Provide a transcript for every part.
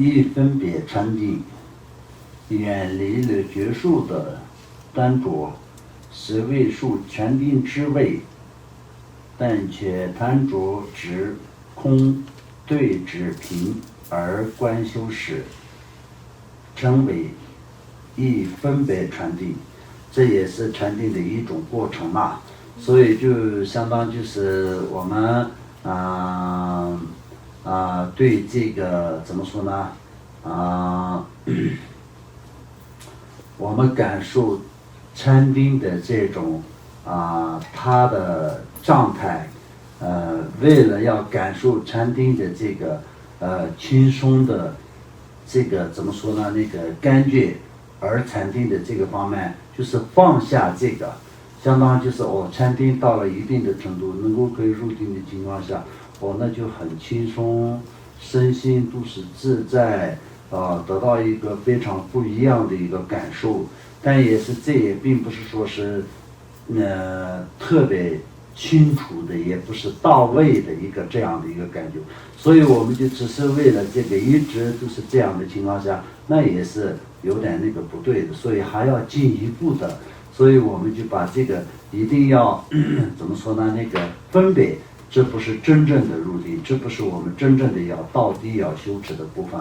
一分别禅定，远离了觉数的端着，是为数禅定之位，但却贪着执空对治平而观修时，称为一分别禅定。这也是禅定的一种过程嘛。所以就相当就是我们对这个怎么说呢？我们感受禅定的这种它的状态，为了要感受禅定的这个轻松的这个怎么说呢？那个感觉而禅定的这个方面，就是放下这个。相当就是禅定到了一定的程度，能够可以入定的情况下，那就很轻松，身心都是自在，得到一个非常不一样的一个感受。但这也并不是说是特别清楚的，也不是到位的一个这样的一个感觉。所以我们就只是为了这个一直都是这样的情况下，那也是有点那个不对的，所以还要进一步的。所以我们就把这个一定要怎么说呢？那个分别，这不是真正的入定，这不是我们真正的要到底要修持的部分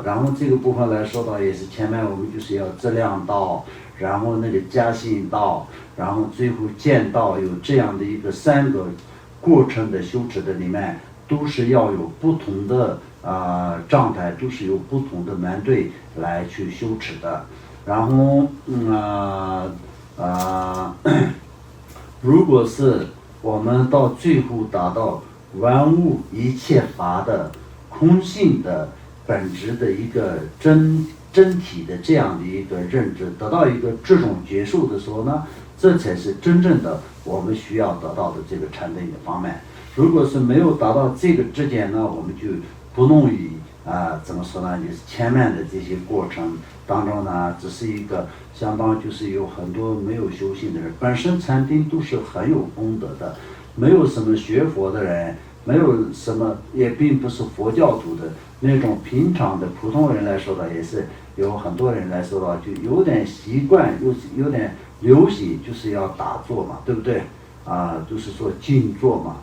然后这个部分来说到也是前面我们就是要质量道，然后那个加行道，然后最后见道，有这样的一个3个过程的修持的里面，都是要有不同的状态，都是有不同的难对来去修持的。然后如果是我们到最后达到万物一切法的空性的本质的一个真体的这样的一个认知，得到一个这种觉受的时候呢，这才是真正的我们需要得到的这个禅定的方面。如果是没有达到这个之间呢，我们就不能以怎么说呢？就是前面的这些过程当中呢，只是一个相当就是有很多没有修行的人，本身禅定都是很有功德的，没有什么学佛的人，没有什么也并不是佛教徒的那种平常的普通人来说的，也是有很多人来说的，就有点习惯，有点流行，就是要打坐嘛，对不对？就是说静坐嘛。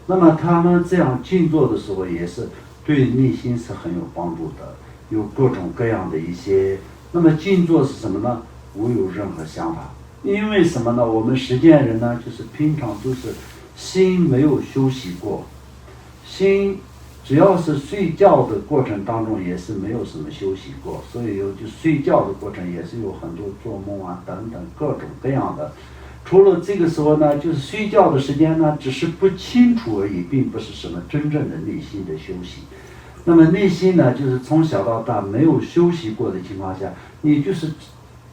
那么他们这样静坐的时候，也是对内心是很有帮助的，有各种各样的一些。那么静坐是什么呢？无有任何想法。因为什么呢？我们实践人呢，就是平常都是心没有休息过，心只要是睡觉的过程当中也是没有什么休息过，所以就睡觉的过程也是有很多做梦等等各种各样的。除了这个时候呢，就是睡觉的时间呢，只是不清楚而已，并不是什么真正的内心的休息。那么内心呢，就是从小到大没有休息过的情况下，你就是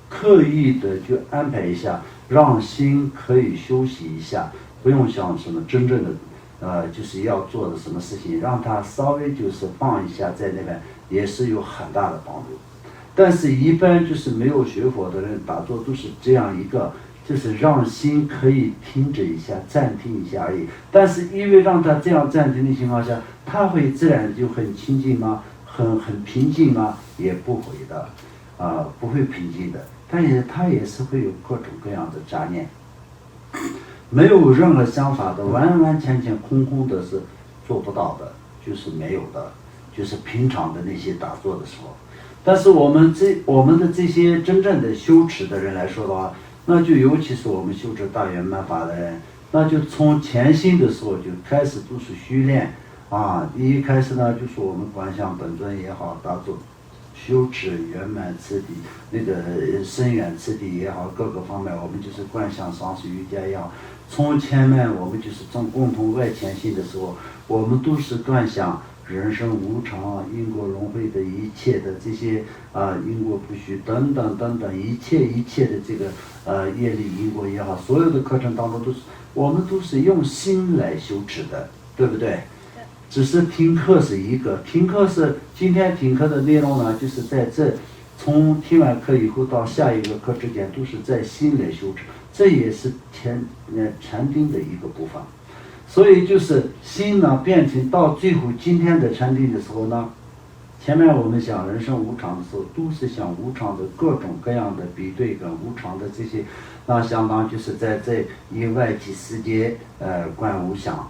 刻意的就安排一下，让心可以休息一下，不用想什么真正的就是要做的什么事情，让它稍微就是放一下在那边，也是有很大的帮助。但是一般就是没有学佛的人打坐都是这样一个，就是让心可以停止一下，暂停一下而已。但是因为让它这样暂停的情况下，它会自然就很清净吗？很平静吗？也不会的，不会平静的。它也是会有各种各样的杂念，没有任何想法的，完完全全空空的是做不到的，就是没有的，就是平常的那些打坐的时候。但是我们的这些真正的修持的人来说的话，那就尤其是我们修持大圆满法的人，那就从前心的时候就开始都是训练一开始呢，就是我们观想本尊也好，打坐修持圆满次第，那个深远次第也好，各个方面我们就是观想上师瑜伽也好，从前面我们就是从共同外前心的时候，我们都是观想人生无常、因果轮回的一切的这些因果不虚等等等等一切的这个业力因果也好，所有的课程当中我们都是用心来修持的，对不对？只是听课是一个，听课是今天听课的内容呢，就是在这从听完课以后到下一个课之间都是在心来修持，这也是禅定的一个部分。所以就是心呢变成到最后今天的禅定的时候呢，前面我们讲人生无常的时候，都是讲无常的各种各样的比对跟无常的这些，那相当就是在这一外体世界，观无想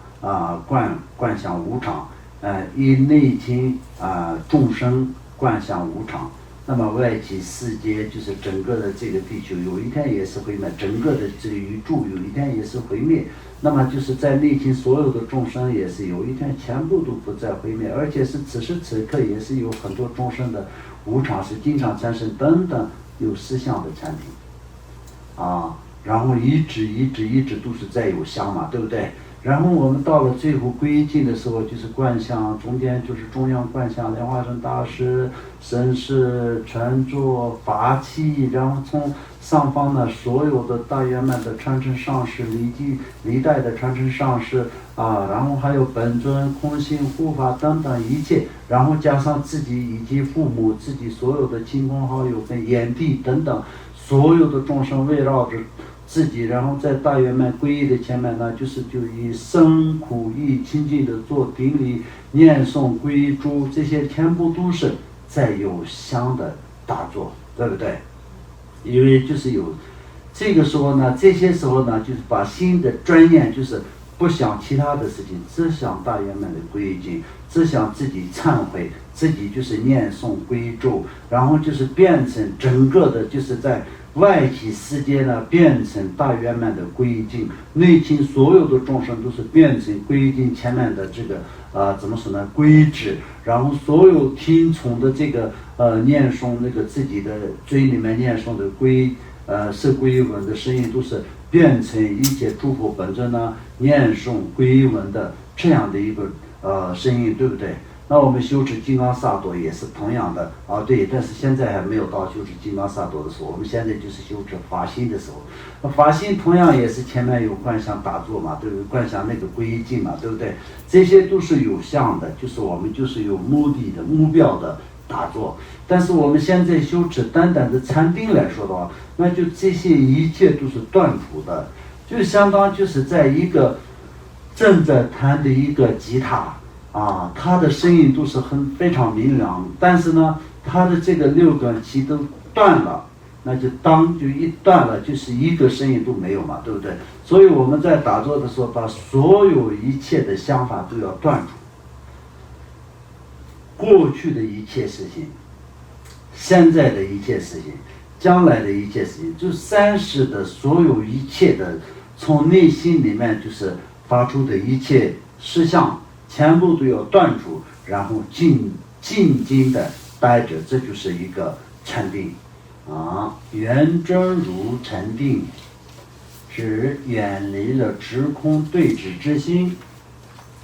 观想无常，以内心众生观想无常。那么外体世界就是整个的这个地球有一天也是毁灭，整个的这个宇宙有一天也是毁灭。那么就是在内心所有的众生也是有一天全部都不再毁灭，而且是此时此刻也是有很多众生的无常是经常产生等等有实相的产品然后一直都是在有相嘛，对不对？然后我们到了最后归尽的时候，就是观相，中间就是中央观相，莲花生大师、神士、传作、法器，然后从上方呢所有的大圆满的传承上师、历代的传承上师然后还有本尊、空性、护法等等一切，然后加上自己以及父母、自己所有的亲朋好友跟眼地等等，所有的众生围绕着自己，然后在大圆满皈依的前面呢，就以生苦意清净的做顶礼、念诵、皈依珠，这些全部都是在有相的打坐，对不对？因为就是有这个时候呢，这些时候呢，就是把心的专念，就是不想其他的事情，只想大圆满的皈依经，只想自己忏悔，自己就是念诵皈依咒，然后就是变成整个的，就是在外体世界呢变成大圆满的皈依境，内心所有的众生都是变成皈依境前面的这个怎么说呢皈依止，然后所有听从的这个念诵那个自己的嘴里面念诵的是皈依文的声音，都是变成一切诸佛本尊呢念诵皈依文的这样的一个声音，对不对？那我们修持金刚萨埵也是同样的对，但是现在还没有到修持金刚萨埵的时候，我们现在就是修持法心的时候。法心同样也是前面有观想打坐嘛，对不对？观想那个皈依境嘛，对不对？这些都是有相的，就是我们就是有目的的目标的打坐。但是我们现在修持单单的禅定来说的话，那就这些一切都是断除的，就相当就是在一个正在弹的一个吉他它的声音都是非常明亮，但是呢，它的这个六根气都断了，那就一断了，就是一个声音都没有嘛，对不对？所以我们在打坐的时候，把所有一切的想法都要断除，过去的一切事情，现在的一切事情，将来的一切事情，就三世的所有一切的，从内心里面就是发出的一切事项。全部都要断除，然后静静的待着，这就是一个禅定圆真如禅定，指远离了执空对峙之心，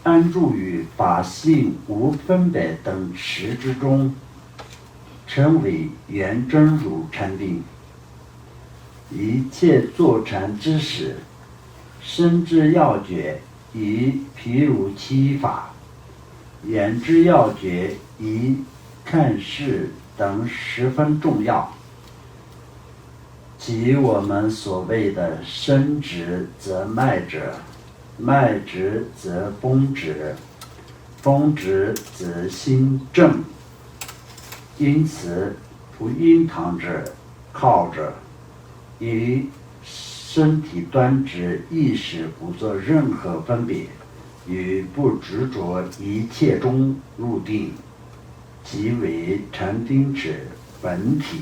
安住于法性无分别等持之中，称为圆真如禅定。一切坐禅之时，身之要诀以譬如七法，眼之要诀以看事等十分重要。即我们所谓的身直则脉直，脉直则风直，风直则心正。因此不应躺着靠着，以身体端直，意识不做任何分别，与不执着一切中入定，即为禅定之本体。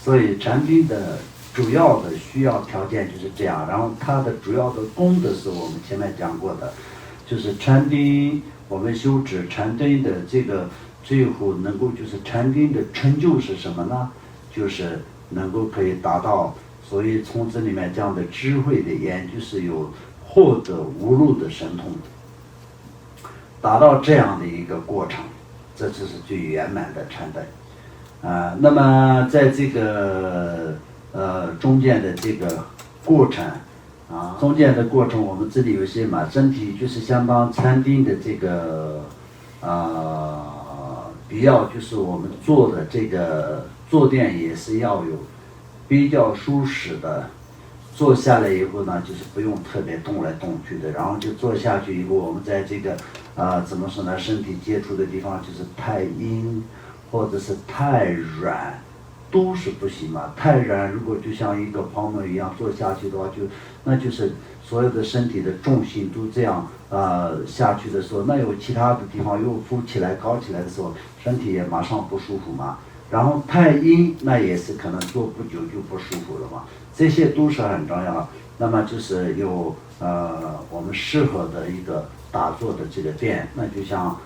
所以禅定的主要的需要条件就是这样，然后它的主要的功德是我们前面讲过的，就是禅定，我们修持禅定的这个最后能够就是禅定的成就是什么呢？就是能够可以达到，所以从这里面讲的智慧的眼，就是有获得无路的神通，达到这样的一个过程，这就是最圆满的禅定。那么在这个中间的这个过程中间的过程，我们这里有些嘛，整体就是相当禅定的这个比较，就是我们做的这个坐垫也是要有比较舒适的，坐下来以后呢，就是不用特别动来动去的，然后就坐下去以后，我们在这个怎么说呢，身体接触的地方就是太阴、或者是太软，都是不行嘛。太软，如果就像一个泡沫一样做下去的话，那就是所有的身体的重心都这样下去的时候，那有其他的地方又浮起来高起来的时候，身体也马上不舒服嘛。然后太阴，那也是可能做不久就不舒服了嘛。这些都是很重要。那么就是有我们适合的一个打坐的这个垫，那就像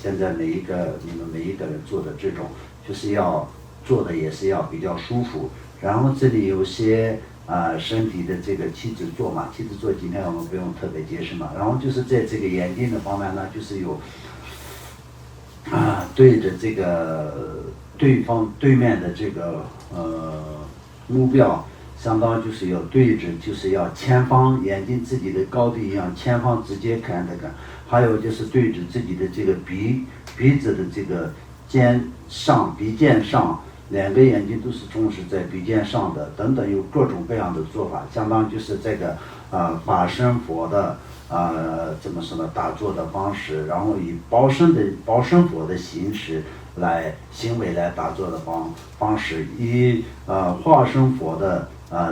现在你们每一个人做的这种，就是要做的也是要比较舒服。然后这里有些身体的这个起止坐嘛，起止坐今天我们不用特别解释嘛。然后就是在这个眼睛的方面呢，就是有对着这个对面的这个目标，相当就是要对着，就是要前方眼睛自己的高度一样，前方直接看这个。还有就是对着自己的这个鼻子的这个鼻尖上，两个眼睛都是同时在鼻尖上的，等等，有各种各样的做法，相当就是这个法身佛的怎么说呢，打坐的方式，然后以报身佛的行为来打坐的方式，以化身佛的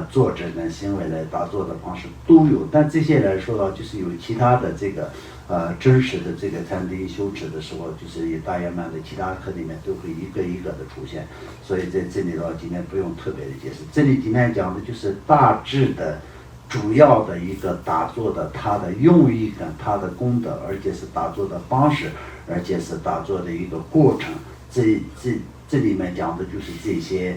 坐着跟行为来打坐的方式都有。但这些来说呢，就是有其他的这个真实的这个禅定修持的时候，就是以大圆满的其他课里面都会一个一个的出现。所以在这里呢，今天不用特别的解释。这里今天讲的就是大致的主要的一个打坐的它的用意跟它的功德，而且是打坐的方式，而且是打坐的一个过程。这里面讲的就是这些。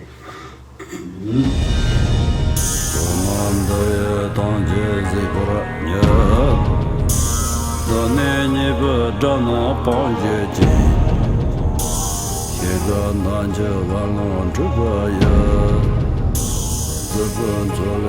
自本作为